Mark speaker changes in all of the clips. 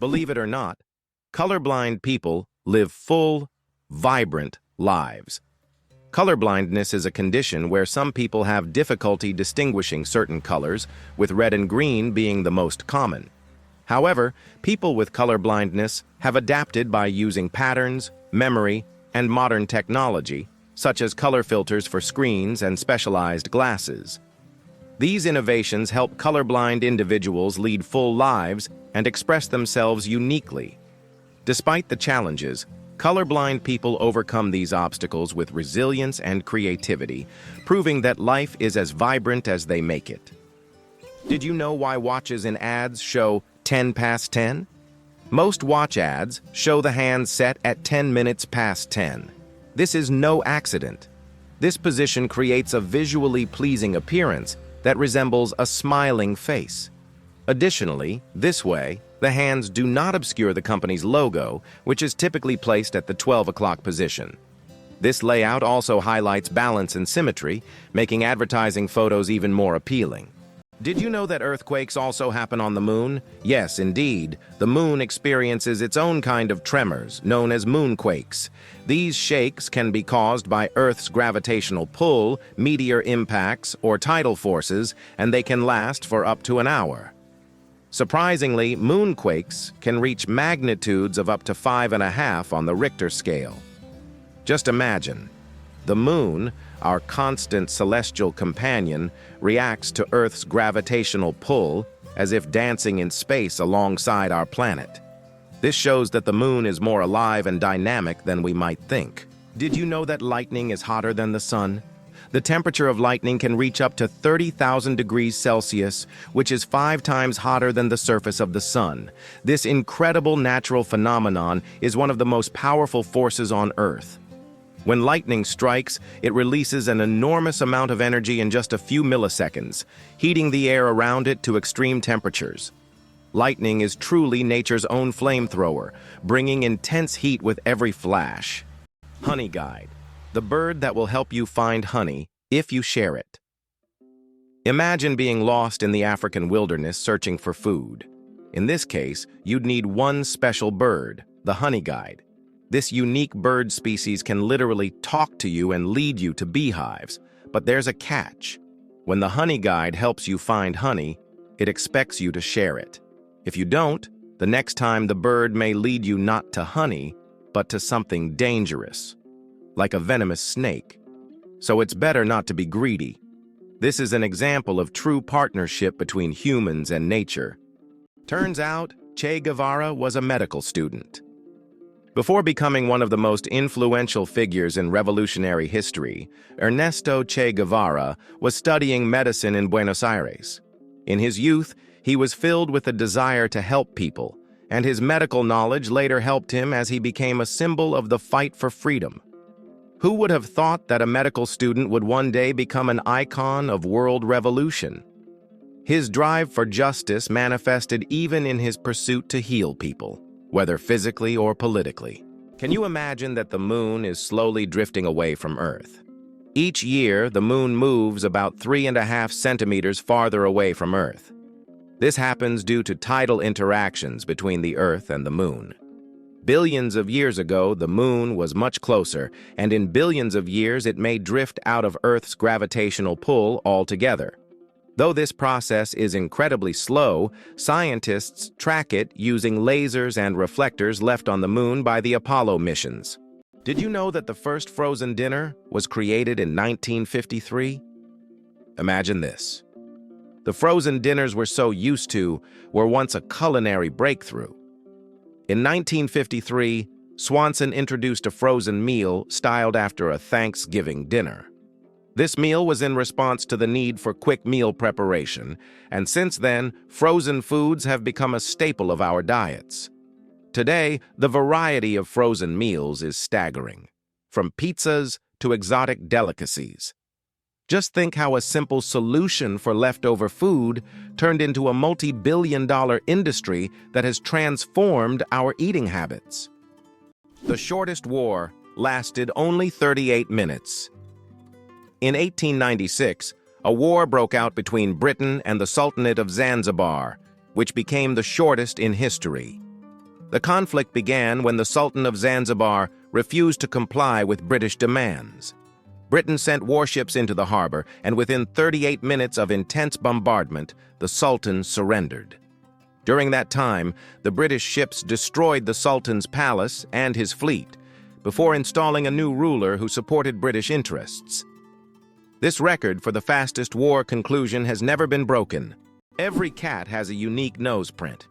Speaker 1: Believe it or not, colorblind people live full, vibrant lives. Colorblindness is a condition where some people have difficulty distinguishing certain colors, with red and green being the most common. However, people with colorblindness have adapted by using patterns, memory, and modern technology, such as color filters for screens and specialized glasses. These innovations help colorblind individuals lead full lives and express themselves uniquely. Despite the challenges, colorblind people overcome these obstacles with resilience and creativity, proving that life is as vibrant as they make it. Did you know why watches in ads show 10 past 10? Most watch ads show the hands set at 10 minutes past 10. This is no accident. This position creates a visually pleasing appearance that resembles a smiling face. Additionally, this way, the hands do not obscure the company's logo, which is typically placed at the 12 o'clock position. This layout also highlights balance and symmetry, making advertising photos even more appealing. Did you know that earthquakes also happen on the moon? Yes, indeed. The moon experiences its own kind of tremors, known as moonquakes. These shakes can be caused by Earth's gravitational pull, meteor impacts, or tidal forces, and they can last for up to an hour. Surprisingly, moonquakes can reach magnitudes of up to 5.5 on the Richter scale. Just imagine, the moon, our constant celestial companion, reacts to Earth's gravitational pull as if dancing in space alongside our planet. This shows that the moon is more alive and dynamic than we might think. Did you know that lightning is hotter than the sun? The temperature of lightning can reach up to 30,000 degrees Celsius, which is 5 times hotter than the surface of the sun. This incredible natural phenomenon is one of the most powerful forces on Earth. When lightning strikes, it releases an enormous amount of energy in just a few milliseconds, heating the air around it to extreme temperatures. Lightning is truly nature's own flamethrower, bringing intense heat with every flash. Honeyguide, the bird that will help you find honey if you share it. Imagine being lost in the African wilderness searching for food. In this case, you'd need one special bird, the honeyguide. This unique bird species can literally talk to you and lead you to beehives, but there's a catch. When the honeyguide helps you find honey, it expects you to share it. If you don't, the next time the bird may lead you not to honey, but to something dangerous, like a venomous snake. So it's better not to be greedy. This is an example of true partnership between humans and nature. Turns out, Che Guevara was a medical student. Before becoming one of the most influential figures in revolutionary history, Ernesto Che Guevara was studying medicine in Buenos Aires. In his youth, he was filled with a desire to help people, and his medical knowledge later helped him as he became a symbol of the fight for freedom. Who would have thought that a medical student would one day become an icon of world revolution? His drive for justice manifested even in his pursuit to heal people, whether physically or politically. Can you imagine that the moon is slowly drifting away from Earth? Each year, the moon moves about 3.5 centimeters farther away from Earth. This happens due to tidal interactions between the Earth and the moon. Billions of years ago, the moon was much closer, and in billions of years it may drift out of Earth's gravitational pull altogether. Though this process is incredibly slow, scientists track it using lasers and reflectors left on the moon by the Apollo missions. Did you know that the first frozen dinner was created in 1953? Imagine this. The frozen dinners we're so used to were once a culinary breakthrough. In 1953, Swanson introduced a frozen meal styled after a Thanksgiving dinner. This meal was in response to the need for quick meal preparation, and since then, frozen foods have become a staple of our diets. Today, the variety of frozen meals is staggering, from pizzas to exotic delicacies. Just think how a simple solution for leftover food turned into a multi-billion-dollar industry that has transformed our eating habits. The shortest war lasted only 38 minutes. In 1896, a war broke out between Britain and the Sultanate of Zanzibar, which became the shortest in history. The conflict began when the Sultan of Zanzibar refused to comply with British demands. Britain sent warships into the harbor, and within 38 minutes of intense bombardment, the Sultan surrendered. During that time, the British ships destroyed the Sultan's palace and his fleet, before installing a new ruler who supported British interests. This record for the fastest war conclusion has never been broken. Every cat has a unique nose print.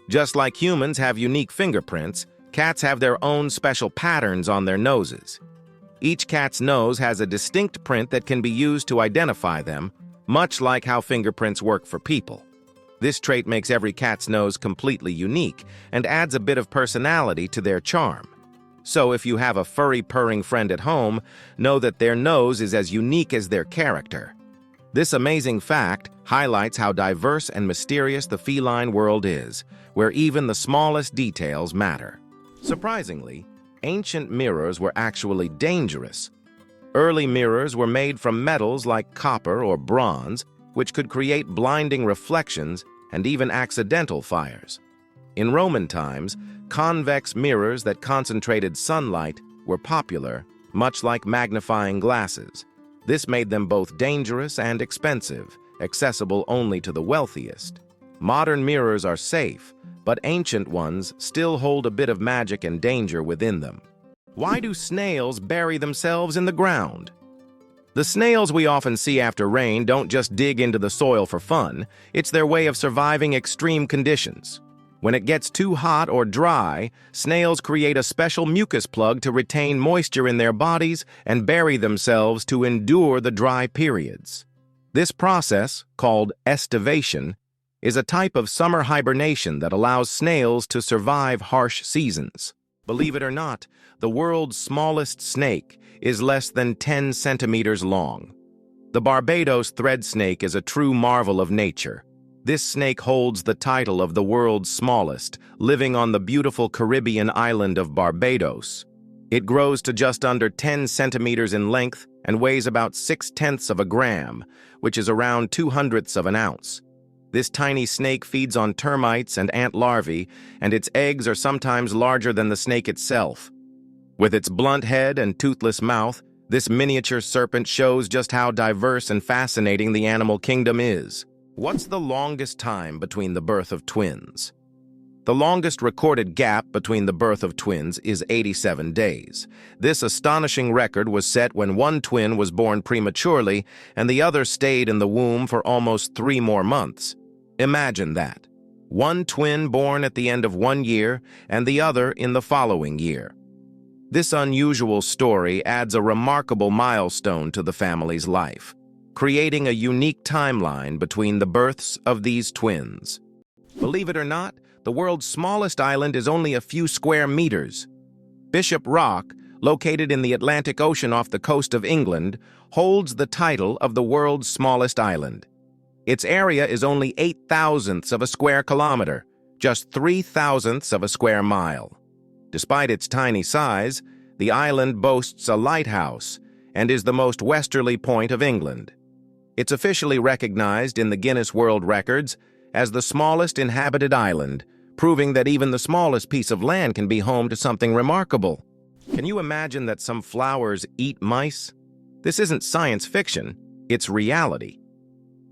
Speaker 1: Just like humans have unique fingerprints, cats have their own special patterns on their noses. Each cat's nose has a distinct print that can be used to identify them, much like how fingerprints work for people. This trait makes every cat's nose completely unique and adds a bit of personality to their charm. So if you have a furry purring friend at home, know that their nose is as unique as their character. This amazing fact highlights how diverse and mysterious the feline world is, where even the smallest details matter. Surprisingly, ancient mirrors were actually dangerous. Early mirrors were made from metals like copper or bronze, which could create blinding reflections and even accidental fires. In Roman times, convex mirrors that concentrated sunlight were popular, much like magnifying glasses. This made them both dangerous and expensive, accessible only to the wealthiest. Modern mirrors are safe, but ancient ones still hold a bit of magic and danger within them. Why do snails bury themselves in the ground? The snails we often see after rain don't just dig into the soil for fun. It's their way of surviving extreme conditions. When it gets too hot or dry, snails create a special mucus plug to retain moisture in their bodies and bury themselves to endure the dry periods. This process, called estivation, is a type of summer hibernation that allows snails to survive harsh seasons. Believe it or not, the world's smallest snake is less than 10 centimeters long. The Barbados thread snake is a true marvel of nature. This snake holds the title of the world's smallest, living on the beautiful Caribbean island of Barbados. It grows to just under 10 centimeters in length and weighs about 0.6 of a gram, which is around 0.02 of an ounce. This tiny snake feeds on termites and ant larvae, and its eggs are sometimes larger than the snake itself. With its blunt head and toothless mouth, this miniature serpent shows just how diverse and fascinating the animal kingdom is. What's the longest time between the birth of twins? The longest recorded gap between the birth of twins is 87 days. This astonishing record was set when one twin was born prematurely and the other stayed in the womb for almost 3 more months. Imagine that. One twin born at the end of 1 year and the other in the following year. This unusual story adds a remarkable milestone to the family's life, creating a unique timeline between the births of these twins. Believe it or not, the world's smallest island is only a few square meters. Bishop Rock, located in the Atlantic Ocean off the coast of England, holds the title of the world's smallest island. Its area is only 0.08 of a square kilometer, just 0.03 of a square mile. Despite its tiny size, the island boasts a lighthouse and is the most westerly point of England. It's officially recognized in the Guinness World Records as the smallest inhabited island, proving that even the smallest piece of land can be home to something remarkable. Can you imagine that some flowers eat mice? This isn't science fiction, it's reality.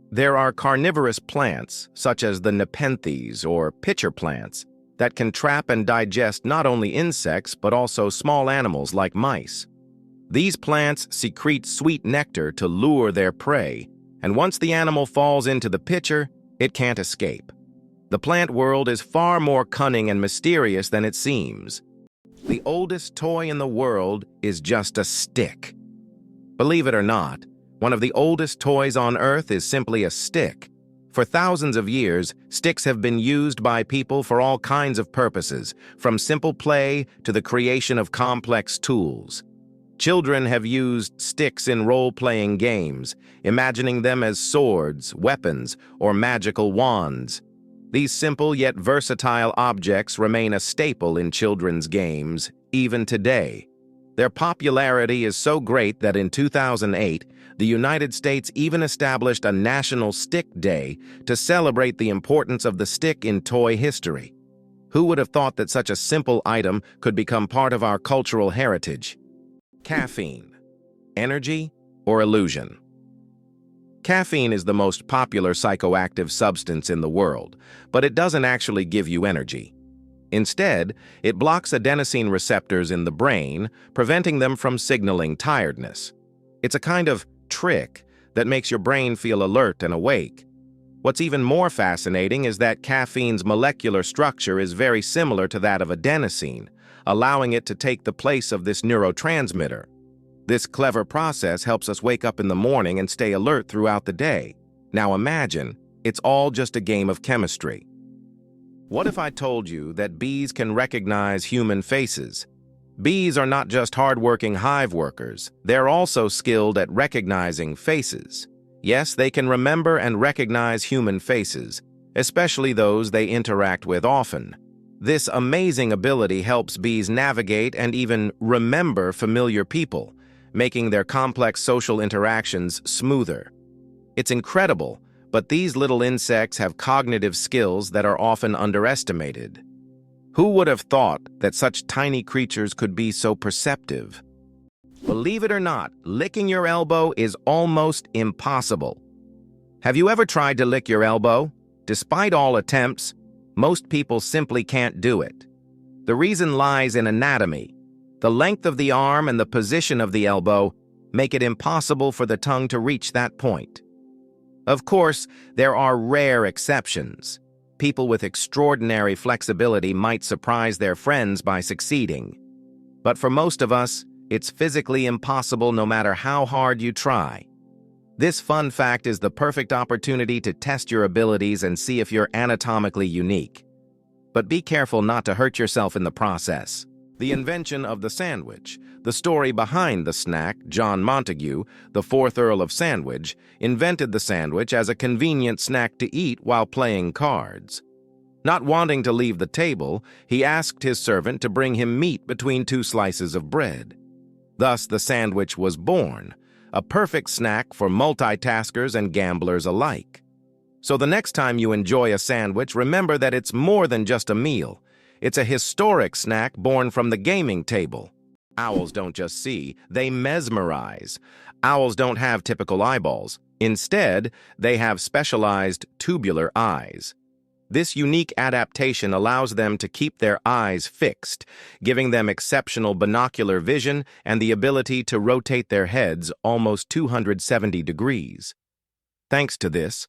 Speaker 1: There are carnivorous plants, such as the nepenthes or pitcher plants, that can trap and digest not only insects but also small animals like mice. These plants secrete sweet nectar to lure their prey, and once the animal falls into the pitcher, it can't escape. The plant world is far more cunning and mysterious than it seems. The oldest toy in the world is just a stick. Believe it or not, one of the oldest toys on Earth is simply a stick. For thousands of years, sticks have been used by people for all kinds of purposes, from simple play to the creation of complex tools. Children have used sticks in role-playing games, imagining them as swords, weapons, or magical wands. These simple yet versatile objects remain a staple in children's games, even today. Their popularity is so great that in 2008, the United States even established a National Stick Day to celebrate the importance of the stick in toy history. Who would have thought that such a simple item could become part of our cultural heritage? Caffeine. Energy or illusion? Caffeine is the most popular psychoactive substance in the world, but it doesn't actually give you energy. Instead, it blocks adenosine receptors in the brain, preventing them from signaling tiredness. It's a kind of trick that makes your brain feel alert and awake. What's even more fascinating is that caffeine's molecular structure is very similar to that of adenosine, allowing it to take the place of this neurotransmitter. This clever process helps us wake up in the morning and stay alert throughout the day. Now imagine, it's all just a game of chemistry. What if I told you that bees can recognize human faces? Bees are not just hardworking hive workers, they're also skilled at recognizing faces. Yes, they can remember and recognize human faces, especially those they interact with often. This amazing ability helps bees navigate and even remember familiar people, making their complex social interactions smoother. It's incredible, but these little insects have cognitive skills that are often underestimated. Who would have thought that such tiny creatures could be so perceptive? Believe it or not, licking your elbow is almost impossible. Have you ever tried to lick your elbow? Despite all attempts, most people simply can't do it. The reason lies in anatomy. The length of the arm and the position of the elbow make it impossible for the tongue to reach that point. Of course, there are rare exceptions. People with extraordinary flexibility might surprise their friends by succeeding. But for most of us, it's physically impossible no matter how hard you try. This fun fact is the perfect opportunity to test your abilities and see if you're anatomically unique. But be careful not to hurt yourself in the process. The invention of the sandwich. The story behind the snack, John Montagu, the 4th Earl of Sandwich, invented the sandwich as a convenient snack to eat while playing cards. Not wanting to leave the table, he asked his servant to bring him meat between 2 slices of bread. Thus, the sandwich was born, a perfect snack for multitaskers and gamblers alike. So the next time you enjoy a sandwich, remember that it's more than just a meal. It's a historic snack born from the gaming table. Owls don't just see, they mesmerize. Owls don't have typical eyeballs. Instead, they have specialized tubular eyes. This unique adaptation allows them to keep their eyes fixed, giving them exceptional binocular vision and the ability to rotate their heads almost 270 degrees. Thanks to this,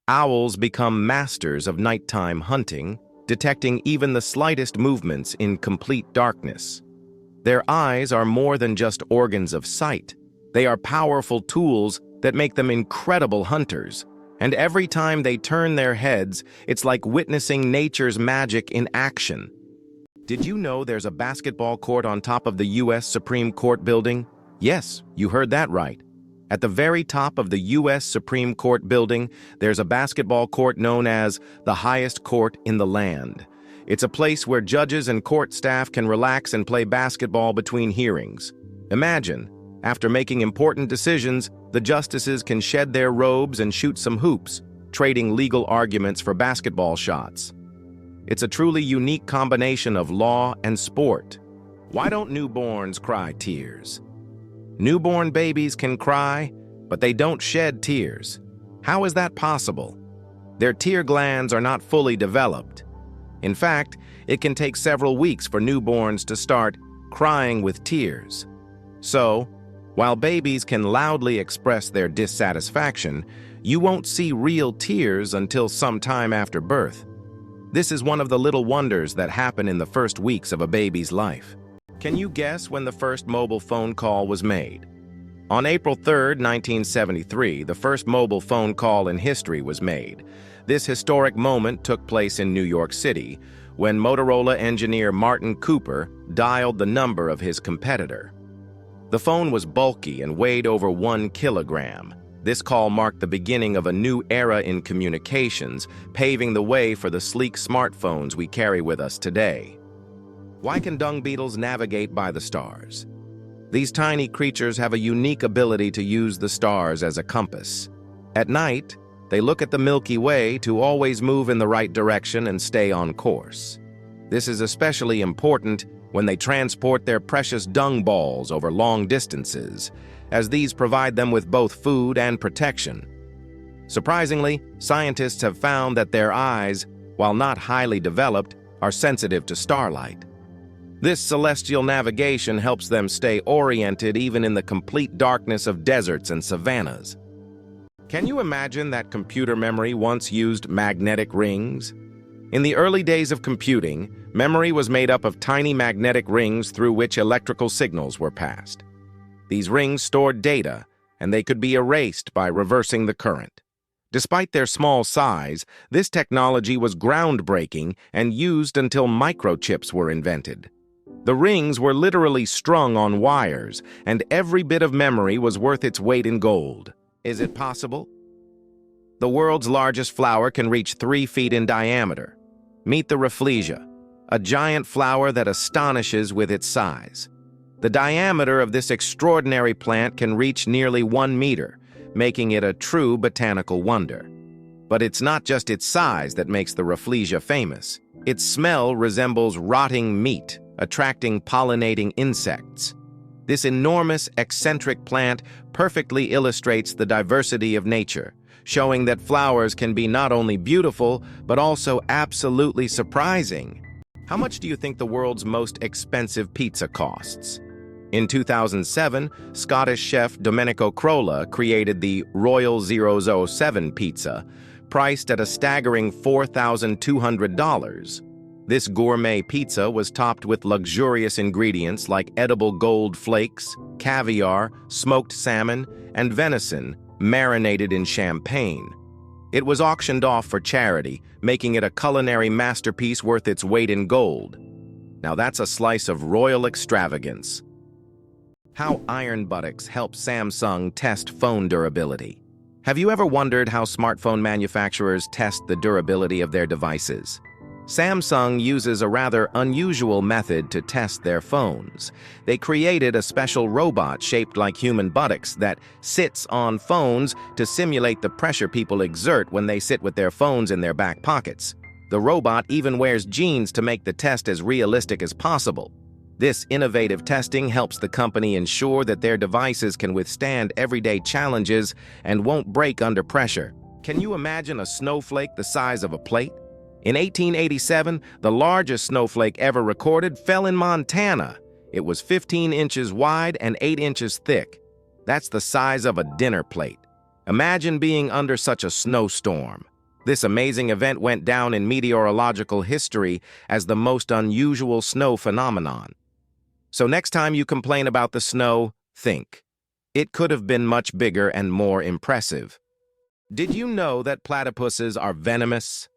Speaker 1: owls become masters of nighttime hunting, detecting even the slightest movements in complete darkness. Their eyes are more than just organs of sight. They are powerful tools that make them incredible hunters. And every time they turn their heads, it's like witnessing nature's magic in action. Did you know there's a basketball court on top of the U.S. Supreme Court building? Yes, you heard that right. At the very top of the U.S. Supreme Court building, there's a basketball court known as the highest court in the land. It's a place where judges and court staff can relax and play basketball between hearings. Imagine, after making important decisions, the justices can shed their robes and shoot some hoops, trading legal arguments for basketball shots. It's a truly unique combination of law and sport. Why don't newborns cry tears? Newborn babies can cry, but they don't shed tears. How is that possible? Their tear glands are not fully developed. In fact, it can take several weeks for newborns to start crying with tears. So, while babies can loudly express their dissatisfaction, you won't see real tears until some time after birth. This is one of the little wonders that happen in the first weeks of a baby's life. Can you guess when the first mobile phone call was made? On April 3, 1973, the first mobile phone call in history was made. This historic moment took place in New York City, when Motorola engineer Martin Cooper dialed the number of his competitor. The phone was bulky and weighed over 1 kilogram. This call marked the beginning of a new era in communications, paving the way for the sleek smartphones we carry with us today. Why can dung beetles navigate by the stars? These tiny creatures have a unique ability to use the stars as a compass. At night, they look at the Milky Way to always move in the right direction and stay on course. This is especially important when they transport their precious dung balls over long distances, as these provide them with both food and protection. Surprisingly, scientists have found that their eyes, while not highly developed, are sensitive to starlight. This celestial navigation helps them stay oriented even in the complete darkness of deserts and savannas. Can you imagine that computer memory once used magnetic rings? In the early days of computing, memory was made up of tiny magnetic rings through which electrical signals were passed. These rings stored data, and they could be erased by reversing the current. Despite their small size, this technology was groundbreaking and used until microchips were invented. The rings were literally strung on wires, and every bit of memory was worth its weight in gold. Is it possible? The world's largest flower can reach 3 feet in diameter. Meet the Rafflesia, a giant flower that astonishes with its size. The diameter of this extraordinary plant can reach nearly 1 meter, making it a true botanical wonder. But it's not just its size that makes the Rafflesia famous. Its smell resembles rotting meat, attracting pollinating insects. This enormous, eccentric plant perfectly illustrates the diversity of nature, showing that flowers can be not only beautiful, but also absolutely surprising. How much do you think the world's most expensive pizza costs? In 2007, Scottish chef Domenico Crolla created the Royal 007 pizza, priced at a staggering $4,200. This gourmet pizza was topped with luxurious ingredients like edible gold flakes, caviar, smoked salmon, and venison marinated in champagne. It was auctioned off for charity, making it a culinary masterpiece worth its weight in gold. Now that's a slice of royal extravagance. How iron buttocks help Samsung test phone durability. Have you ever wondered how smartphone manufacturers test the durability of their devices? Samsung uses a rather unusual method to test their phones. They created a special robot shaped like human buttocks that sits on phones to simulate the pressure people exert when they sit with their phones in their back pockets. The robot even wears jeans to make the test as realistic as possible. This innovative testing helps the company ensure that their devices can withstand everyday challenges and won't break under pressure. Can you imagine a snowflake the size of a plate? In 1887, the largest snowflake ever recorded fell in Montana. It was 15 inches wide and 8 inches thick. That's the size of a dinner plate. Imagine being under such a snowstorm. This amazing event went down in meteorological history as the most unusual snow phenomenon. So next time you complain about the snow, think, it could have been much bigger and more impressive. Did you know that platypuses are venomous?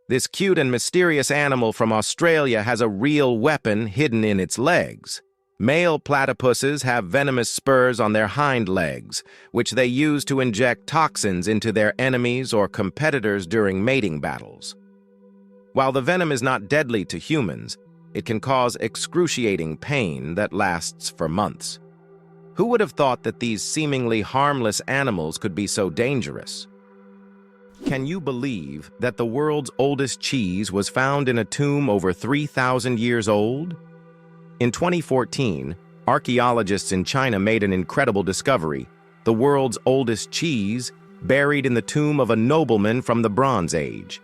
Speaker 1: This cute and mysterious animal from Australia has a real weapon hidden in its legs. Male platypuses have venomous spurs on their hind legs, which they use to inject toxins into their enemies or competitors during mating battles. While the venom is not deadly to humans, it can cause excruciating pain that lasts for months. Who would have thought that these seemingly harmless animals could be so dangerous? Can you believe that the world's oldest cheese was found in a tomb over 3,000 years old? In 2014, archaeologists in China made an incredible discovery: the world's oldest cheese buried in the tomb of a nobleman from the Bronze Age.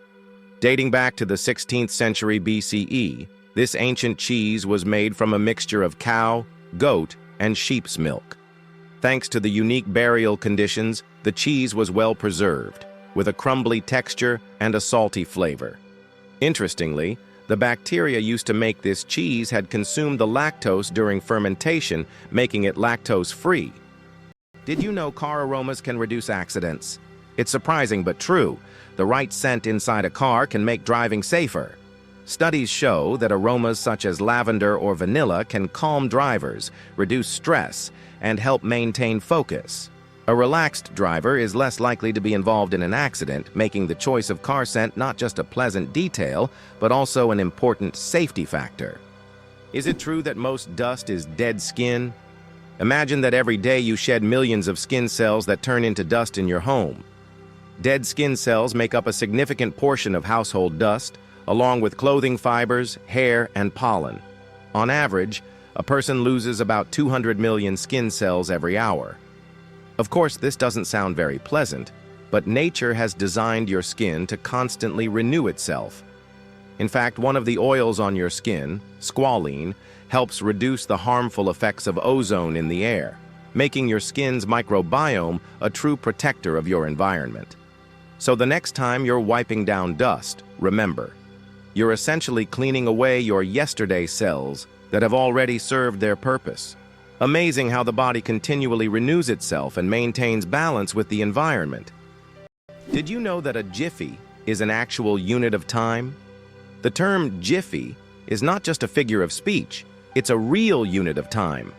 Speaker 1: Dating back to the 16th century BCE, this ancient cheese was made from a mixture of cow, goat, and sheep's milk. Thanks to the unique burial conditions, the cheese was well preserved, with a crumbly texture and a salty flavor. Interestingly, the bacteria used to make this cheese had consumed the lactose during fermentation, making it lactose-free. Did you know car aromas can reduce accidents? It's surprising but true. The right scent inside a car can make driving safer. Studies show that aromas such as lavender or vanilla can calm drivers, reduce stress, and help maintain focus. A relaxed driver is less likely to be involved in an accident, making the choice of car scent not just a pleasant detail, but also an important safety factor. Is it true that most dust is dead skin? Imagine that every day you shed millions of skin cells that turn into dust in your home. Dead skin cells make up a significant portion of household dust, along with clothing fibers, hair, and pollen. On average, a person loses about 200 million skin cells every hour. Of course, this doesn't sound very pleasant, but nature has designed your skin to constantly renew itself. In fact, one of the oils on your skin, squalene, helps reduce the harmful effects of ozone in the air, making your skin's microbiome a true protector of your environment. So the next time you're wiping down dust, remember, you're essentially cleaning away your yesterday cells that have already served their purpose. Amazing how the body continually renews itself and maintains balance with the environment. Did you know that a jiffy is an actual unit of time? The term jiffy is not just a figure of speech, it's a real unit of time.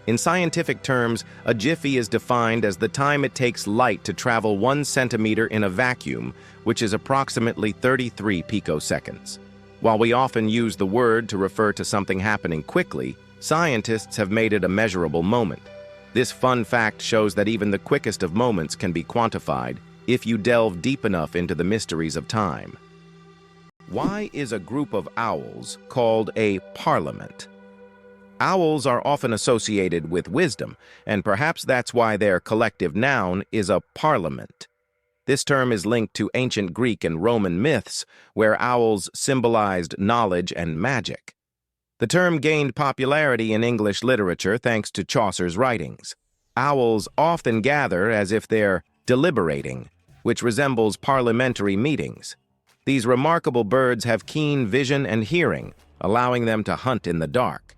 Speaker 1: In scientific terms, a jiffy is defined as the time it takes light to travel 1 centimeter in a vacuum, which is approximately 33 picoseconds. While we often use the word to refer to something happening quickly, scientists have made it a measurable moment. This fun fact shows that even the quickest of moments can be quantified if you delve deep enough into the mysteries of time. Why is a group of owls called a parliament? Owls are often associated with wisdom, and perhaps that's why their collective noun is a parliament. This term is linked to ancient Greek and Roman myths, where owls symbolized knowledge and magic. The term gained popularity in English literature thanks to Chaucer's writings. Owls often gather as if they're deliberating, which resembles parliamentary meetings. These remarkable birds have keen vision and hearing, allowing them to hunt in the dark.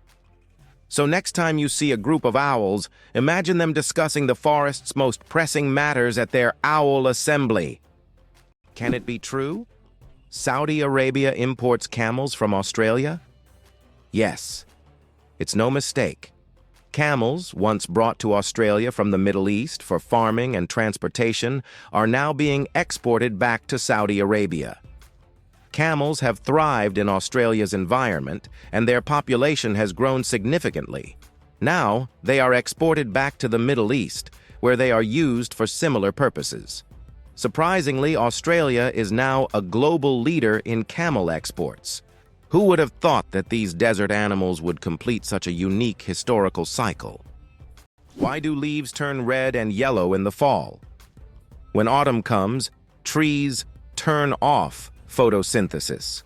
Speaker 1: So next time you see a group of owls, imagine them discussing the forest's most pressing matters at their owl assembly. Can it be true? Saudi Arabia imports camels from Australia? Yes, it's no mistake. Camels, once brought to Australia from the Middle East for farming and transportation, are now being exported back to Saudi Arabia. Camels have thrived in Australia's environment, and their population has grown significantly. Now, they are exported back to the Middle East, where they are used for similar purposes. Surprisingly, Australia is now a global leader in camel exports. Who would have thought that these desert animals would complete such a unique historical cycle? Why do leaves turn red and yellow in the fall? When autumn comes, trees turn off photosynthesis.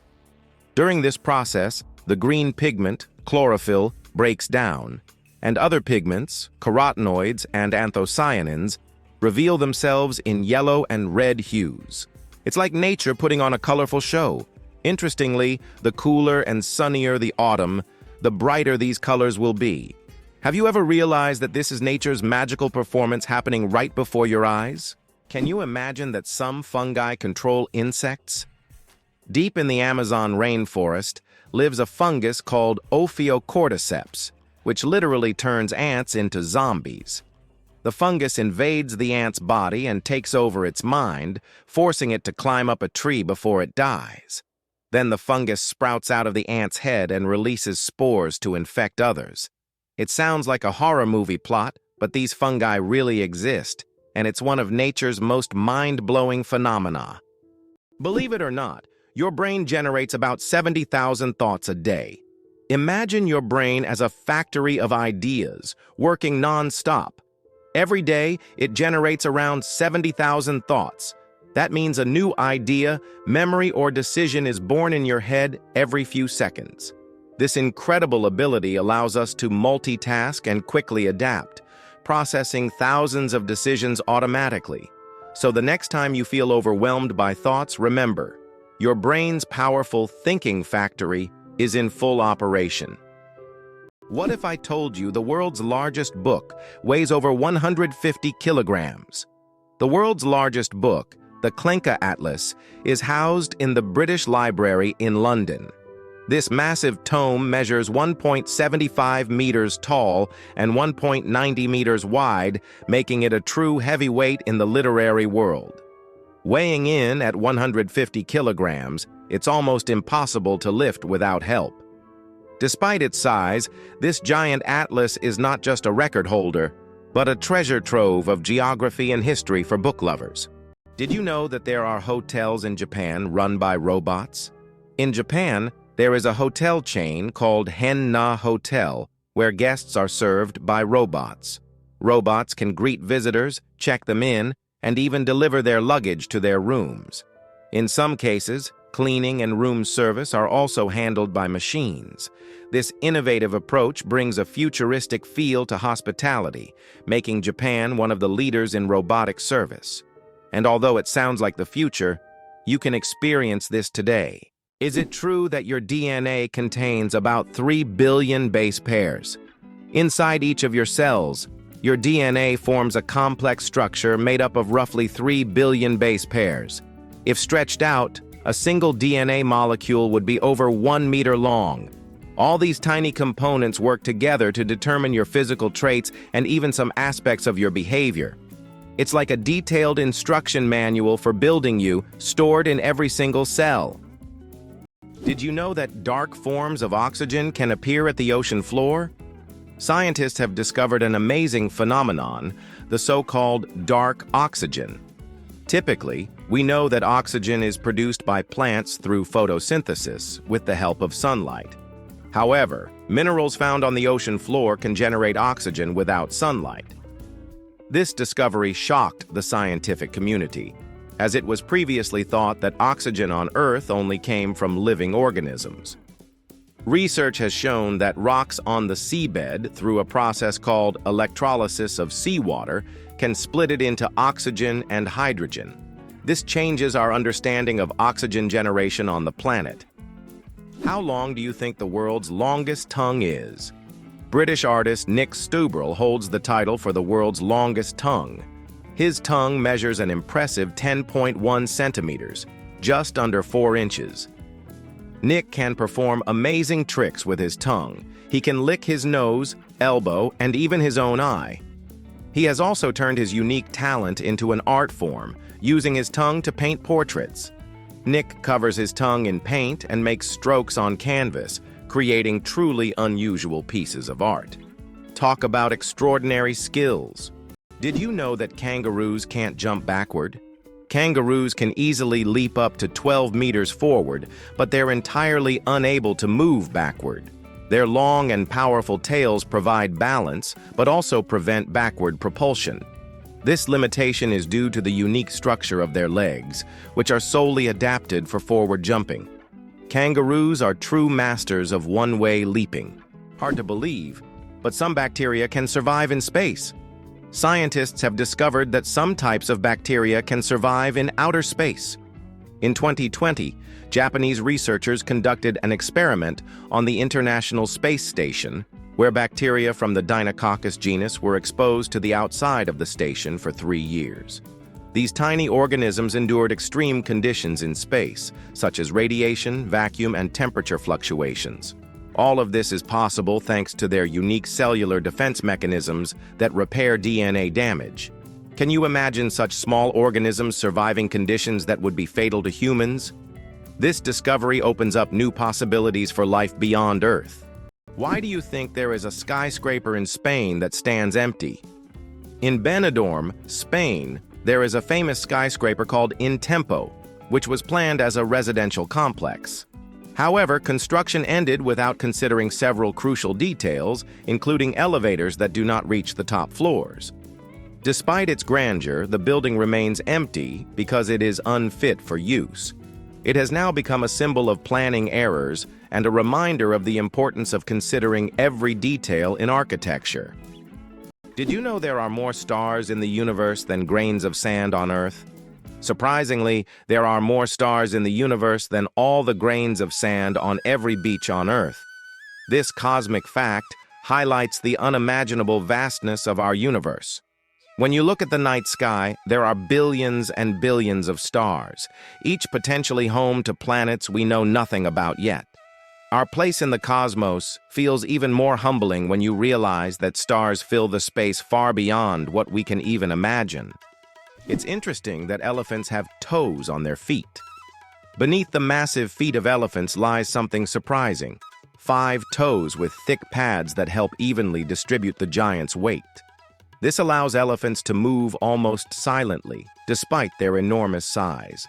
Speaker 1: During this process, the green pigment, chlorophyll, breaks down, and other pigments, carotenoids and anthocyanins, reveal themselves in yellow and red hues. It's like nature putting on a colorful show. Interestingly, the cooler and sunnier the autumn, the brighter these colors will be. Have you ever realized that this is nature's magical performance happening right before your eyes? Can you imagine that some fungi control insects? Deep in the Amazon rainforest lives a fungus called Ophiocordyceps, which literally turns ants into zombies. The fungus invades the ant's body and takes over its mind, forcing it to climb up a tree before it dies. Then the fungus sprouts out of the ant's head and releases spores to infect others. It sounds like a horror movie plot, but these fungi really exist, and it's one of nature's most mind-blowing phenomena. Believe it or not, your brain generates about 70,000 thoughts a day. Imagine your brain as a factory of ideas, working non-stop. Every day, it generates around 70,000 thoughts. That means a new idea, memory, or decision is born in your head every few seconds. This incredible ability allows us to multitask and quickly adapt, processing thousands of decisions automatically. So the next time you feel overwhelmed by thoughts, remember, your brain's powerful thinking factory is in full operation. What if I told you the world's largest book weighs over 150 kilograms? The world's largest book, the Clenca Atlas, is housed in the British Library in London. This massive tome measures 1.75 meters tall and 1.90 meters wide, making it a true heavyweight in the literary world. Weighing in at 150 kilograms, it's almost impossible to lift without help. Despite its size, this giant atlas is not just a record holder, but a treasure trove of geography and history for book lovers. Did you know that there are hotels in Japan run by robots? In Japan, there is a hotel chain called Hen-na Hotel, where guests are served by robots. Robots can greet visitors, check them in, and even deliver their luggage to their rooms. In some cases, cleaning and room service are also handled by machines. This innovative approach brings a futuristic feel to hospitality, making Japan one of the leaders in robotic service. And although it sounds like the future, you can experience this today. Is it true that your DNA contains about 3 billion base pairs? Inside each of your cells, your DNA forms a complex structure made up of roughly 3 billion base pairs. If stretched out, a single DNA molecule would be over 1 meter long. All these tiny components work together to determine your physical traits and even some aspects of your behavior. It's like a detailed instruction manual for building you, stored in every single cell. Did you know that dark forms of oxygen can appear at the ocean floor? Scientists have discovered an amazing phenomenon, the so-called dark oxygen. Typically, we know that oxygen is produced by plants through photosynthesis with the help of sunlight. However, minerals found on the ocean floor can generate oxygen without sunlight. This discovery shocked the scientific community, as it was previously thought that oxygen on Earth only came from living organisms. Research has shown that rocks on the seabed, through a process called electrolysis of seawater, can split it into oxygen and hydrogen. This changes our understanding of oxygen generation on the planet. How long do you think the world's longest tongue is? British artist Nick Stubrel holds the title for the world's longest tongue. His tongue measures an impressive 10.1 centimeters, just under 4 inches. Nick can perform amazing tricks with his tongue. He can lick his nose, elbow, and even his own eye. He has also turned his unique talent into an art form, using his tongue to paint portraits. Nick covers his tongue in paint and makes strokes on canvas, creating truly unusual pieces of art. Talk about extraordinary skills. Did you know that kangaroos can't jump backward? Kangaroos can easily leap up to 12 meters forward, but they're entirely unable to move backward. Their long and powerful tails provide balance, but also prevent backward propulsion. This limitation is due to the unique structure of their legs, which are solely adapted for forward jumping. Kangaroos are true masters of one-way leaping. Hard to believe, but some bacteria can survive in space. Scientists have discovered that some types of bacteria can survive in outer space. In 2020, Japanese researchers conducted an experiment on the International Space Station, where bacteria from the Deinococcus genus were exposed to the outside of the station for 3 years. These tiny organisms endured extreme conditions in space, such as radiation, vacuum, and temperature fluctuations. All of this is possible thanks to their unique cellular defense mechanisms that repair DNA damage. Can you imagine such small organisms surviving conditions that would be fatal to humans? This discovery opens up new possibilities for life beyond Earth. Why do you think there is a skyscraper in Spain that stands empty? In Benidorm, Spain, there is a famous skyscraper called In Tempo, which was planned as a residential complex. However, construction ended without considering several crucial details, including elevators that do not reach the top floors. Despite its grandeur, the building remains empty because it is unfit for use. It has now become a symbol of planning errors and a reminder of the importance of considering every detail in architecture. Did you know there are more stars in the universe than grains of sand on Earth? Surprisingly, there are more stars in the universe than all the grains of sand on every beach on Earth. This cosmic fact highlights the unimaginable vastness of our universe. When you look at the night sky, there are billions and billions of stars, each potentially home to planets we know nothing about yet. Our place in the cosmos feels even more humbling when you realize that stars fill the space far beyond what we can even imagine. It's interesting that elephants have toes on their feet. Beneath the massive feet of elephants lies something surprising: 5 toes with thick pads that help evenly distribute the giant's weight. This allows elephants to move almost silently, despite their enormous size.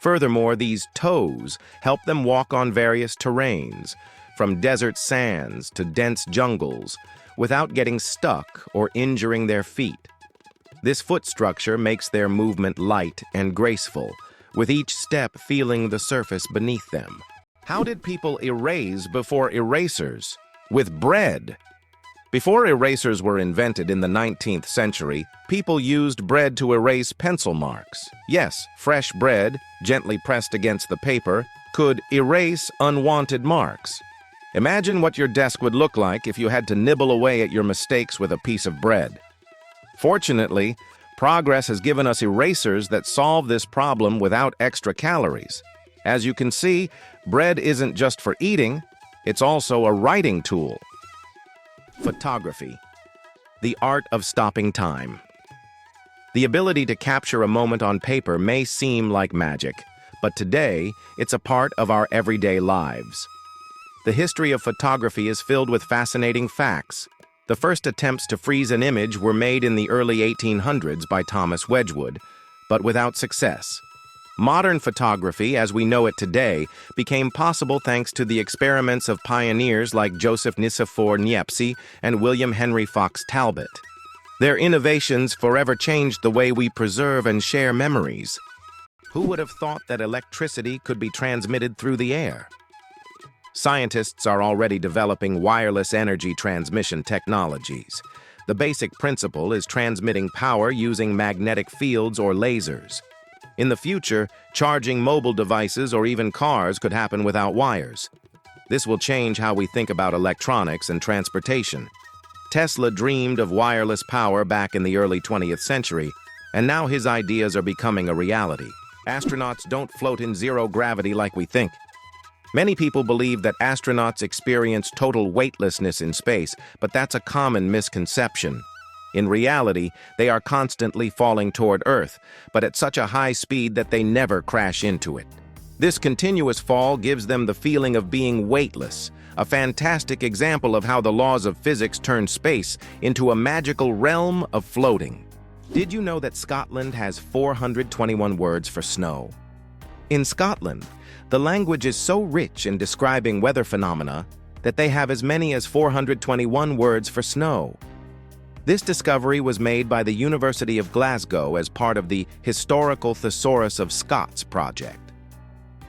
Speaker 1: Furthermore, these toes help them walk on various terrains, from desert sands to dense jungles, without getting stuck or injuring their feet. This foot structure makes their movement light and graceful, with each step feeling the surface beneath them. How did people erase before erasers? With bread. Before erasers were invented in the 19th century, people used bread to erase pencil marks. Yes, fresh bread, gently pressed against the paper, could erase unwanted marks. Imagine what your desk would look like if you had to nibble away at your mistakes with a piece of bread. Fortunately, progress has given us erasers that solve this problem without extra calories. As you can see, bread isn't just for eating, it's also a writing tool. Photography. The art of stopping time. The ability to capture a moment on paper may seem like magic, but today, it's a part of our everyday lives. The history of photography is filled with fascinating facts. The first attempts to freeze an image were made in the early 1800s by Thomas Wedgwood, but without success. Modern photography, as we know it today, became possible thanks to the experiments of pioneers like Joseph Nicephore Niepce and William Henry Fox Talbot. Their innovations forever changed the way we preserve and share memories. Who would have thought that electricity could be transmitted through the air? Scientists are already developing wireless energy transmission technologies. The basic principle is transmitting power using magnetic fields or lasers. In the future, charging mobile devices or even cars could happen without wires. This will change how we think about electronics and transportation. Tesla dreamed of wireless power back in the early 20th century, and now his ideas are becoming a reality. Astronauts don't float in zero gravity like we think. Many people believe that astronauts experience total weightlessness in space, but that's a common misconception. In reality, they are constantly falling toward Earth, but at such a high speed that they never crash into it. This continuous fall gives them the feeling of being weightless, a fantastic example of how the laws of physics turn space into a magical realm of floating. Did you know that Scotland has 421 words for snow? In Scotland, the language is so rich in describing weather phenomena that they have as many as 421 words for snow. This discovery was made by the University of Glasgow as part of the Historical Thesaurus of Scots project.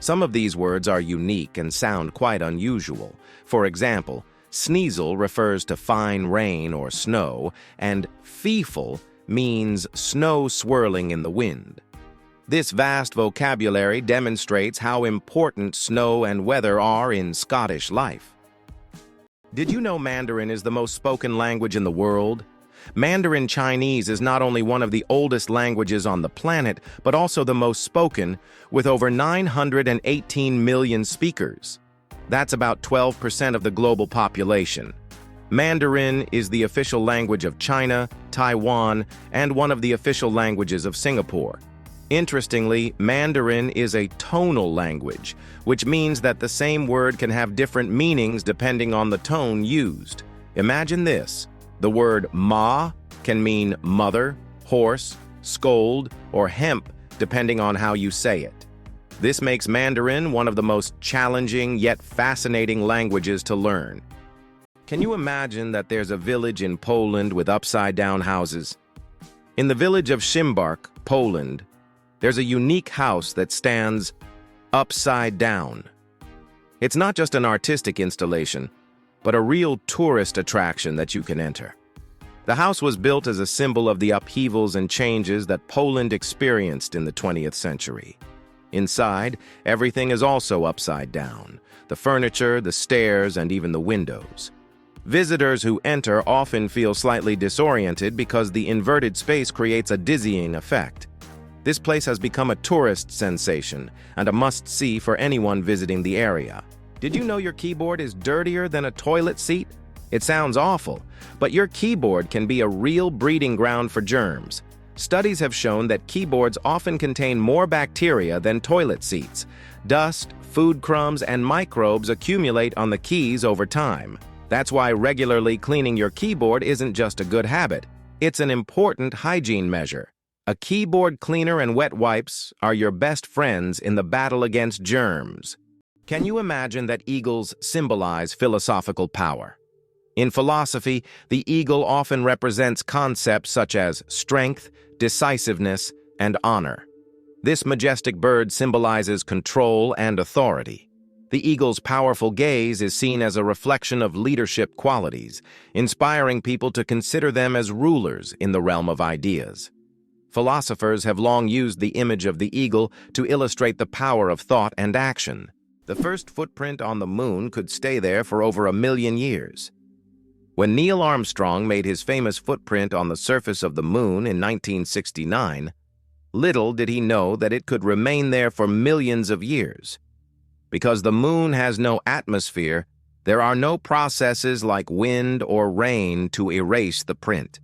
Speaker 1: Some of these words are unique and sound quite unusual. For example, sneezel refers to fine rain or snow, and feefle means snow swirling in the wind. This vast vocabulary demonstrates how important snow and weather are in Scottish life. Did you know Mandarin is the most spoken language in the world? Mandarin Chinese is not only one of the oldest languages on the planet, but also the most spoken, with over 918 million speakers. That's about 12% of the global population. Mandarin is the official language of China, Taiwan, and one of the official languages of Singapore. Interestingly, Mandarin is a tonal language, which means that the same word can have different meanings depending on the tone used. Imagine this. The word ma can mean mother, horse, scold, or hemp, depending on how you say it. This makes Mandarin one of the most challenging yet fascinating languages to learn. Can you imagine that there's a village in Poland with upside-down houses? In the village of Szymbark, Poland, there's a unique house that stands upside down. It's not just an artistic installation, but a real tourist attraction that you can enter. The house was built as a symbol of the upheavals and changes that Poland experienced in the 20th century. Inside, everything is also upside down: the furniture, the stairs, and even the windows. Visitors who enter often feel slightly disoriented because the inverted space creates a dizzying effect. This place has become a tourist sensation and a must-see for anyone visiting the area. Did you know your keyboard is dirtier than a toilet seat? It sounds awful, but your keyboard can be a real breeding ground for germs. Studies have shown that keyboards often contain more bacteria than toilet seats. Dust, food crumbs, and microbes accumulate on the keys over time. That's why regularly cleaning your keyboard isn't just a good habit. It's an important hygiene measure. A keyboard cleaner and wet wipes are your best friends in the battle against germs. Can you imagine that eagles symbolize philosophical power? In philosophy, the eagle often represents concepts such as strength, decisiveness, and honor. This majestic bird symbolizes control and authority. The eagle's powerful gaze is seen as a reflection of leadership qualities, inspiring people to consider them as rulers in the realm of ideas. Philosophers have long used the image of the eagle to illustrate the power of thought and action. The first footprint on the moon could stay there for over 1 million years. When Neil Armstrong made his famous footprint on the surface of the moon in 1969, little did he know that it could remain there for millions of years. Because the moon has no atmosphere, there are no processes like wind or rain to erase the print.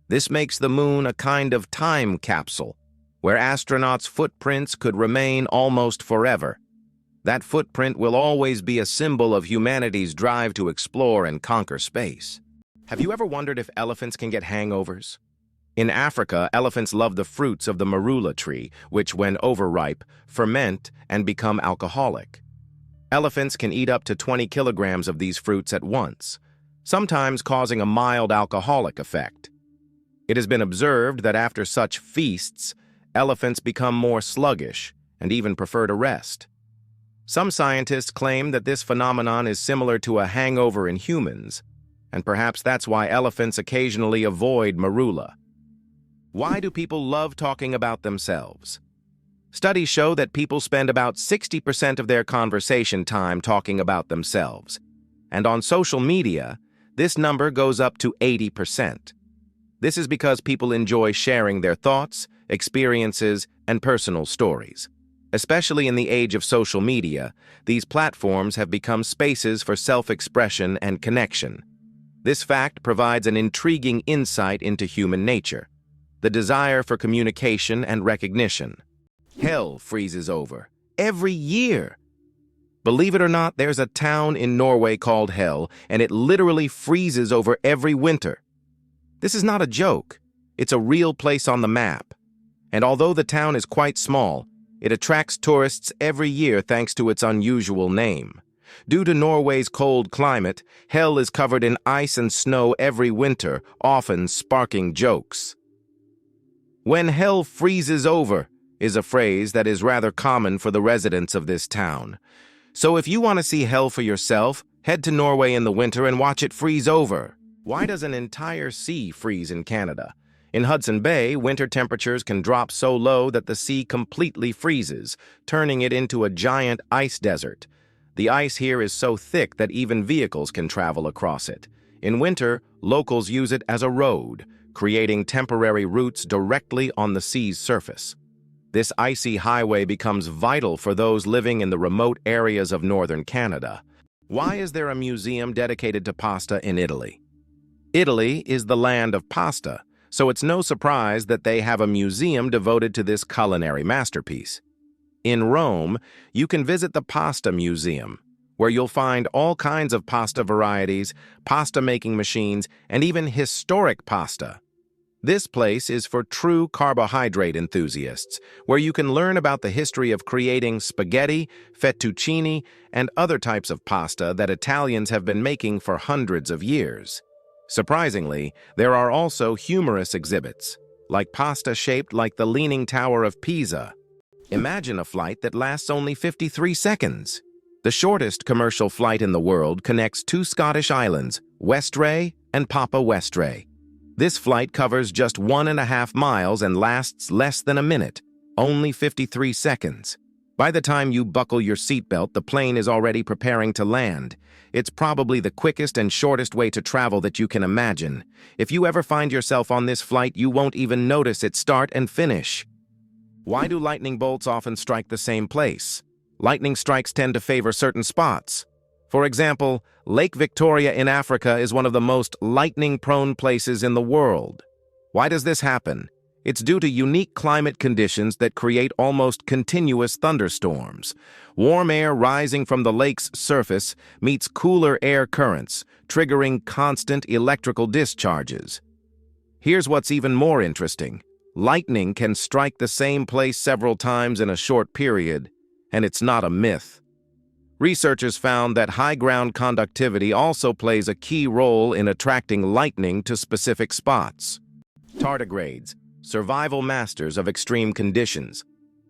Speaker 1: This makes the moon a kind of time capsule, where astronauts' footprints could remain almost forever. That footprint will always be a symbol of humanity's drive to explore and conquer space. Have you ever wondered if elephants can get hangovers? In Africa, elephants love the fruits of the marula tree, which, when overripe, ferment and become alcoholic. Elephants can eat up to 20 kilograms of these fruits at once, sometimes causing a mild alcoholic effect. It has been observed that after such feasts, elephants become more sluggish and even prefer to rest. Some scientists claim that this phenomenon is similar to a hangover in humans, and perhaps that's why elephants occasionally avoid marula. Why do people love talking about themselves? Studies show that people spend about 60% of their conversation time talking about themselves, and on social media, this number goes up to 80%. This is because people enjoy sharing their thoughts, experiences, and personal stories. Especially in the age of social media, these platforms have become spaces for self-expression and connection. This fact provides an intriguing insight into human nature, the desire for communication and recognition. Hell freezes over every year. Believe it or not, there's a town in Norway called Hell, and it literally freezes over every winter. This is not a joke. It's a real place on the map. And although the town is quite small, it attracts tourists every year thanks to its unusual name. Due to Norway's cold climate, Hell is covered in ice and snow every winter, often sparking jokes. "When hell freezes over" is a phrase that is rather common for the residents of this town. So if you want to see hell for yourself, head to Norway in the winter and watch it freeze over. Why does an entire sea freeze in Canada? In Hudson Bay, winter temperatures can drop so low that the sea completely freezes, turning it into a giant ice desert. The ice here is so thick that even vehicles can travel across it. In winter, locals use it as a road, creating temporary routes directly on the sea's surface. This icy highway becomes vital for those living in the remote areas of northern Canada. Why is there a museum dedicated to pasta in Italy? Italy is the land of pasta, so it's no surprise that they have a museum devoted to this culinary masterpiece. In Rome, you can visit the Pasta Museum, where you'll find all kinds of pasta varieties, pasta-making machines, and even historic pasta. This place is for true carbohydrate enthusiasts, where you can learn about the history of creating spaghetti, fettuccine, and other types of pasta that Italians have been making for hundreds of years. Surprisingly, there are also humorous exhibits, like pasta shaped like the Leaning Tower of Pisa. Imagine a flight that lasts only 53 seconds. The shortest commercial flight in the world connects two Scottish islands, Westray and Papa Westray. This flight covers just 1.5 miles and lasts less than a minute, only 53 seconds. By the time you buckle your seatbelt, the plane is already preparing to land. It's probably the quickest and shortest way to travel that you can imagine. If you ever find yourself on this flight, you won't even notice it start and finish. Why do lightning bolts often strike the same place? Lightning strikes tend to favor certain spots. For example, Lake Victoria in Africa is one of the most lightning-prone places in the world. Why does this happen? It's due to unique climate conditions that create almost continuous thunderstorms. Warm air rising from the lake's surface meets cooler air currents, triggering constant electrical discharges. Here's what's even more interesting. lightning can strike the same place several times in a short period, and it's not a myth. Researchers found that high ground conductivity also plays a key role in attracting lightning to specific spots. Tardigrades, survival masters of extreme conditions.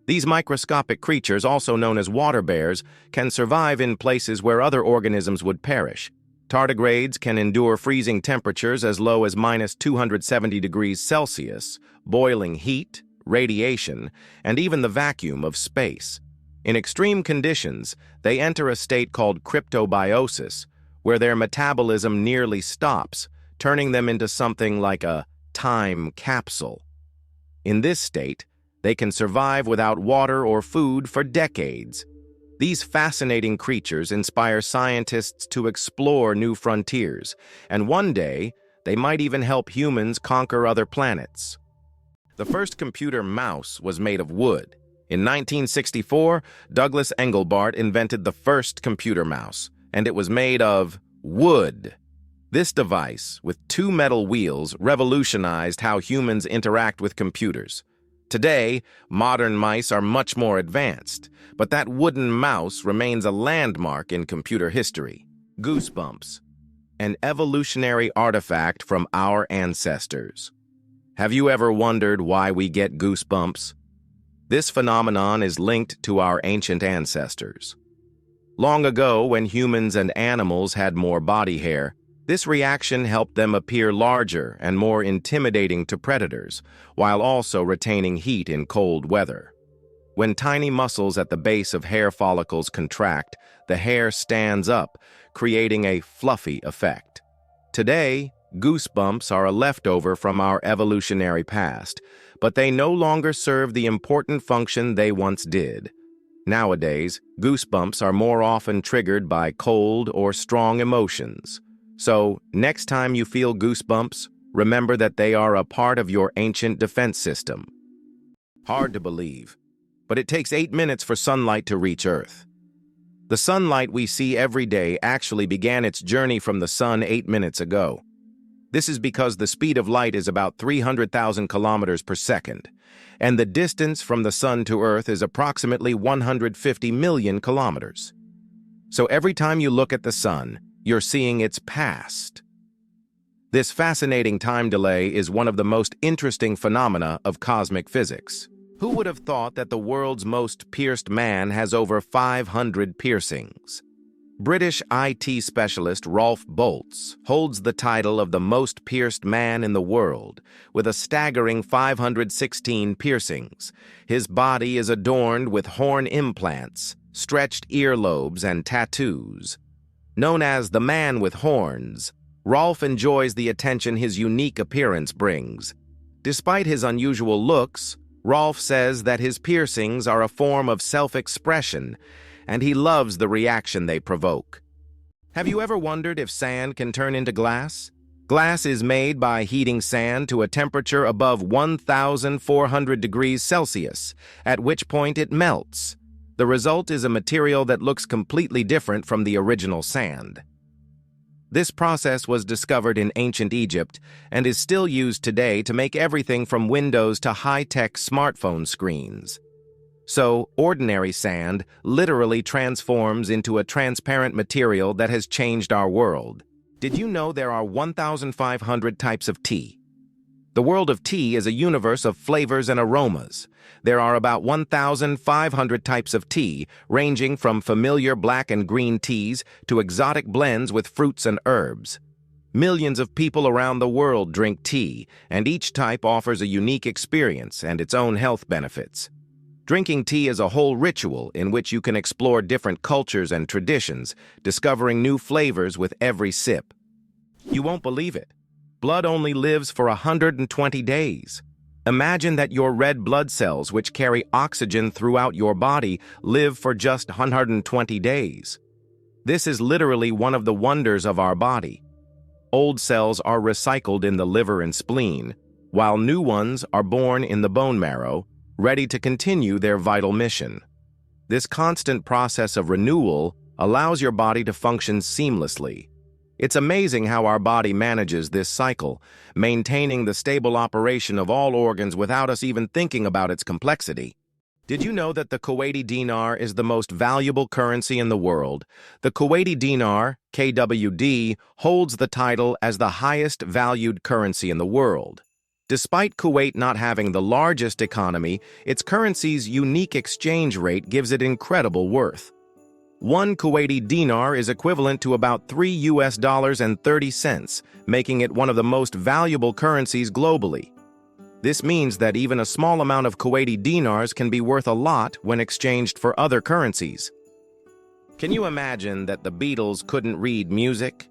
Speaker 1: These microscopic creatures, also known as water bears, can survive in places where other organisms would perish. Tardigrades can endure freezing temperatures as low as -270 degrees Celsius, boiling heat, radiation, and even the vacuum of space. In extreme conditions, they enter a state called cryptobiosis, where their metabolism nearly stops, turning them into something like a time capsule. In this state, they can survive without water or food for decades. These fascinating creatures inspire scientists to explore new frontiers, and one day, they might even help humans conquer other planets. The first computer mouse was made of wood. In 1964, Douglas Engelbart invented the first computer mouse, and it was made of wood. This device, with 2 metal wheels, revolutionized how humans interact with computers. Today, modern mice are much more advanced, but that wooden mouse remains a landmark in computer history. Goosebumps, an evolutionary artifact from our ancestors. Have you ever wondered why we get goosebumps? This phenomenon is linked to our ancient ancestors. Long ago, when humans and animals had more body hair, this reaction helped them appear larger and more intimidating to predators, while also retaining heat in cold weather. When tiny muscles at the base of hair follicles contract, the hair stands up, creating a fluffy effect. Today, goosebumps are a leftover from our evolutionary past, but they no longer serve the important function they once did. Nowadays, goosebumps are more often triggered by cold or strong emotions. So, next time you feel goosebumps, remember that they are a part of your ancient defense system. Hard to believe, but it takes 8 minutes for sunlight to reach Earth. The sunlight we see every day actually began its journey from the sun 8 minutes ago. This is because the speed of light is about 300,000 kilometers per second, and the distance from the sun to Earth is approximately 150 million kilometers. So every time you look at the sun, you're seeing its past. This fascinating time delay is one of the most interesting phenomena of cosmic physics. Who would have thought that the world's most pierced man has over 500 piercings? British IT specialist Rolf Boltz holds the title of the most pierced man in the world, with a staggering 516 piercings. His body is adorned with horn implants, stretched earlobes, and tattoos. Known as the man with horns, Rolf enjoys the attention his unique appearance brings. Despite his unusual looks, Rolf says that his piercings are a form of self-expression, and he loves the reaction they provoke. Have you ever wondered if sand can turn into glass? Glass is made by heating sand to a temperature above 1,400 degrees Celsius, at which point it melts. The result is a material that looks completely different from the original sand. This process was discovered in ancient Egypt and is still used today to make everything from windows to high-tech smartphone screens. So, ordinary sand literally transforms into a transparent material that has changed our world. Did you know there are 1,500 types of tea? The world of tea is a universe of flavors and aromas. There are about 1,500 types of tea, ranging from familiar black and green teas to exotic blends with fruits and herbs. Millions of people around the world drink tea, and each type offers a unique experience and its own health benefits. Drinking tea is a whole ritual in which you can explore different cultures and traditions, discovering new flavors with every sip. You won't believe it. Blood only lives for 120 days. Imagine that your red blood cells, which carry oxygen throughout your body, live for just 120 days. This is literally one of the wonders of our body. Old cells are recycled in the liver and spleen, while new ones are born in the bone marrow, ready to continue their vital mission. This constant process of renewal allows your body to function seamlessly. It's amazing how our body manages this cycle, maintaining the stable operation of all organs without us even thinking about its complexity. Did you know that the Kuwaiti dinar is the most valuable currency in the world? The Kuwaiti dinar, KWD, holds the title as the highest valued currency in the world. Despite Kuwait not having the largest economy, its currency's unique exchange rate gives it incredible worth. One Kuwaiti dinar is equivalent to about $3.30, making it one of the most valuable currencies globally. This means that even a small amount of Kuwaiti dinars can be worth a lot when exchanged for other currencies. Can you imagine that the Beatles couldn't read music?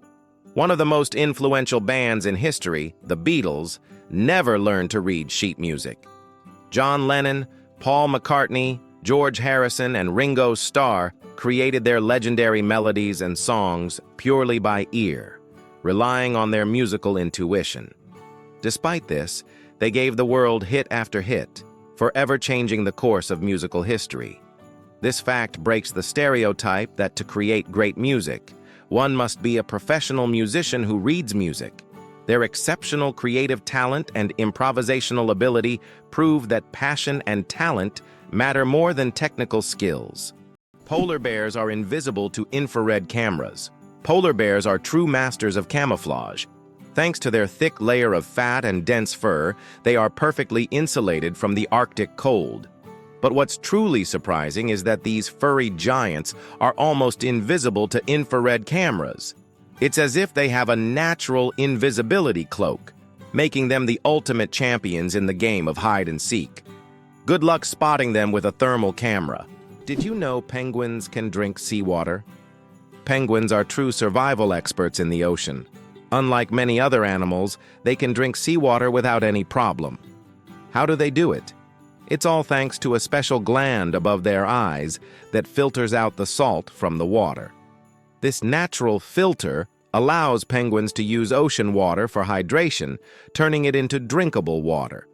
Speaker 1: One of the most influential bands in history, the Beatles, never learned to read sheet music. John Lennon, Paul McCartney, George Harrison, and Ringo Starr created their legendary melodies and songs purely by ear, relying on their musical intuition. Despite this, they gave the world hit after hit, forever changing the course of musical history. This fact breaks the stereotype that to create great music, one must be a professional musician who reads music. Their exceptional creative talent and improvisational ability prove that passion and talent matter more than technical skills. Polar bears are invisible to infrared cameras. Polar bears are true masters of camouflage. Thanks to their thick layer of fat and dense fur, they are perfectly insulated from the Arctic cold. But what's truly surprising is that these furry giants are almost invisible to infrared cameras. It's as if they have a natural invisibility cloak, making them the ultimate champions in the game of hide and seek. Good luck spotting them with a thermal camera. Did you know penguins can drink seawater? Penguins are true survival experts in the ocean. Unlike many other animals, they can drink seawater without any problem. How do they do it? It's all thanks to a special gland above their eyes that filters out the salt from the water. This natural filter allows penguins to use ocean water for hydration, turning it into drinkable water.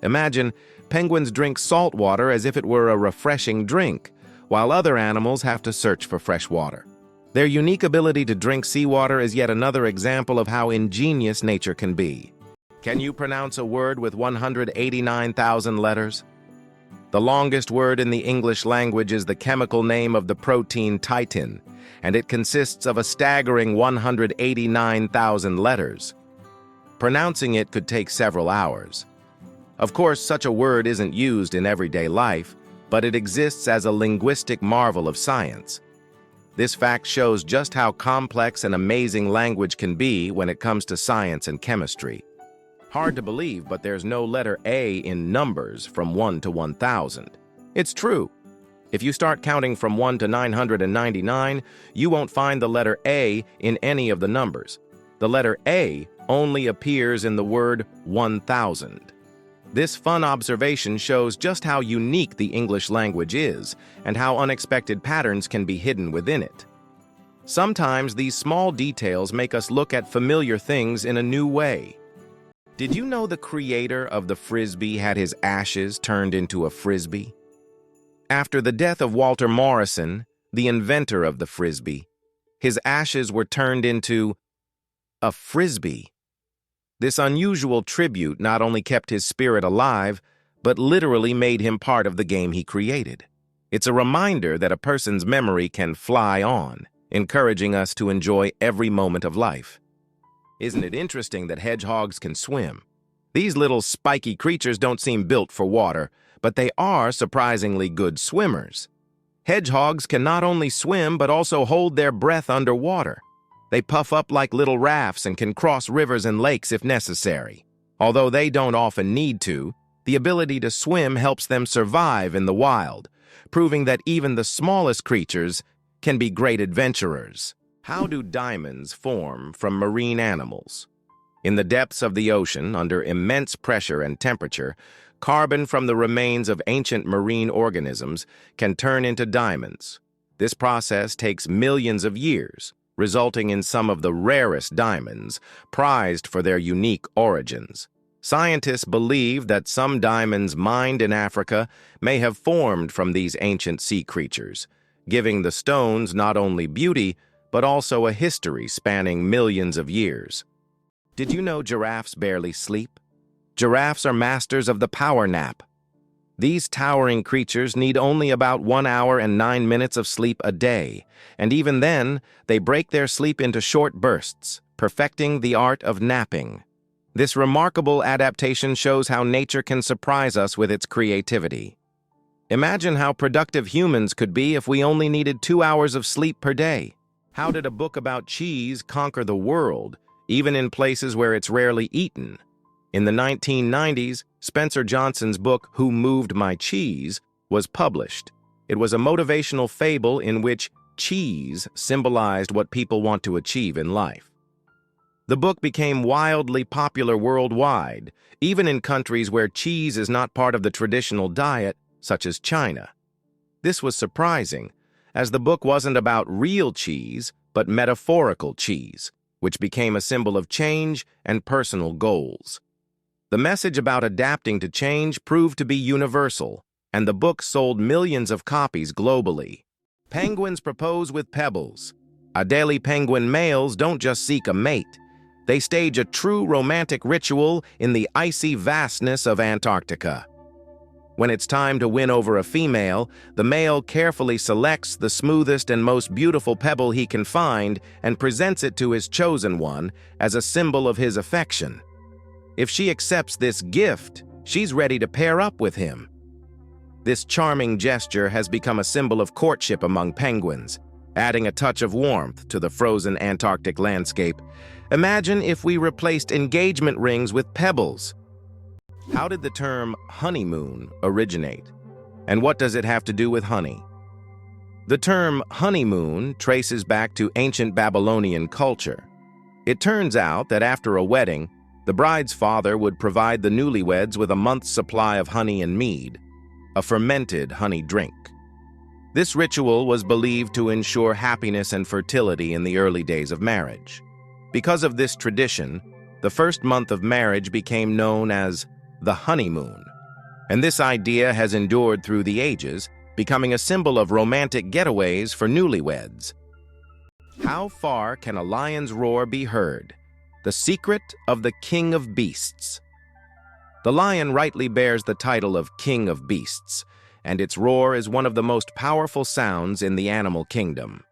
Speaker 1: Imagine, penguins drink salt water as if it were a refreshing drink, while other animals have to search for fresh water. Their unique ability to drink seawater is yet another example of how ingenious nature can be. Can you pronounce a word with 189,000 letters? The longest word in the English language is the chemical name of the protein titin, and it consists of a staggering 189,000 letters. Pronouncing it could take several hours. Of course, such a word isn't used in everyday life, but it exists as a linguistic marvel of science. This fact shows just how complex and amazing language can be when it comes to science and chemistry. Hard to believe, but there's no letter A in numbers from 1 to 1,000. It's true. If you start counting from 1 to 999, you won't find the letter A in any of the numbers. The letter A only appears in the word 1,000. This fun observation shows just how unique the English language is and how unexpected patterns can be hidden within it. Sometimes these small details make us look at familiar things in a new way. Did you know the creator of the Frisbee had his ashes turned into a Frisbee? After the death of Walter Morrison, the inventor of the Frisbee, his ashes were turned into a Frisbee. This unusual tribute not only kept his spirit alive, but literally made him part of the game he created. It's a reminder that a person's memory can fly on, encouraging us to enjoy every moment of life. Isn't it interesting that hedgehogs can swim? These little spiky creatures don't seem built for water, but they are surprisingly good swimmers. Hedgehogs can not only swim but also hold their breath underwater. They puff up like little rafts and can cross rivers and lakes if necessary. Although they don't often need to, the ability to swim helps them survive in the wild, proving that even the smallest creatures can be great adventurers. How do diamonds form from marine animals? In the depths of the ocean, under immense pressure and temperature, carbon from the remains of ancient marine organisms can turn into diamonds. This process takes millions of years, resulting in some of the rarest diamonds, prized for their unique origins. Scientists believe that some diamonds mined in Africa may have formed from these ancient sea creatures, giving the stones not only beauty, but also a history spanning millions of years. Did you know giraffes barely sleep? Giraffes are masters of the power nap. These towering creatures need only about 1 hour and 9 minutes of sleep a day, and even then, they break their sleep into short bursts, perfecting the art of napping. This remarkable adaptation shows how nature can surprise us with its creativity. Imagine how productive humans could be if we only needed 2 hours of sleep per day. How did a book about cheese conquer the world, even in places where it's rarely eaten? In the 1990s, Spencer Johnson's book, Who Moved My Cheese, was published. It was a motivational fable in which cheese symbolized what people want to achieve in life. The book became wildly popular worldwide, even in countries where cheese is not part of the traditional diet, such as China. This was surprising, as the book wasn't about real cheese, but metaphorical cheese, which became a symbol of change and personal goals. The message about adapting to change proved to be universal, and the book sold millions of copies globally. Penguins propose with pebbles. Adelie penguin males don't just seek a mate. They stage a true romantic ritual in the icy vastness of Antarctica. When it's time to win over a female, the male carefully selects the smoothest and most beautiful pebble he can find and presents it to his chosen one as a symbol of his affection. If she accepts this gift, she's ready to pair up with him. This charming gesture has become a symbol of courtship among penguins, adding a touch of warmth to the frozen Antarctic landscape. Imagine if we replaced engagement rings with pebbles. How did the term honeymoon originate? And what does it have to do with honey? The term honeymoon traces back to ancient Babylonian culture. It turns out that after a wedding, the bride's father would provide the newlyweds with a month's supply of honey and mead, a fermented honey drink. This ritual was believed to ensure happiness and fertility in the early days of marriage. Because of this tradition, the first month of marriage became known as the honeymoon, and this idea has endured through the ages, becoming a symbol of romantic getaways for newlyweds. How far can a lion's roar be heard? The secret of the king of beasts. The lion rightly bears the title of king of beasts, and its roar is one of the most powerful sounds in the animal kingdom.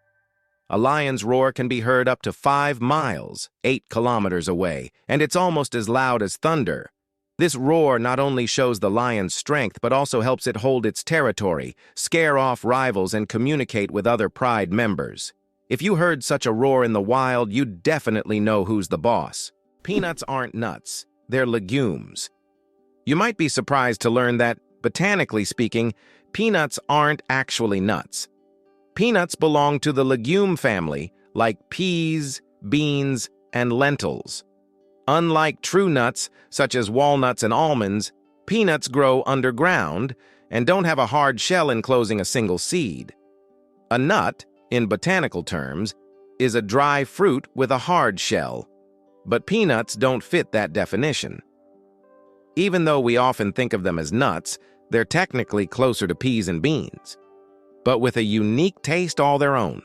Speaker 1: A lion's roar can be heard up to 5 miles, 8 kilometers away, and it's almost as loud as thunder. This roar not only shows the lion's strength, but also helps it hold its territory, scare off rivals, and communicate with other pride members. If you heard such a roar in the wild, you'd definitely know who's the boss. Peanuts aren't nuts, they're legumes. You might be surprised to learn that, botanically speaking, peanuts aren't actually nuts. Peanuts belong to the legume family, like peas, beans, and lentils. Unlike true nuts, such as walnuts and almonds, peanuts grow underground and don't have a hard shell enclosing a single seed. A nut, in botanical terms, is a dry fruit with a hard shell, but peanuts don't fit that definition. Even though we often think of them as nuts, they're technically closer to peas and beans, but with a unique taste all their own.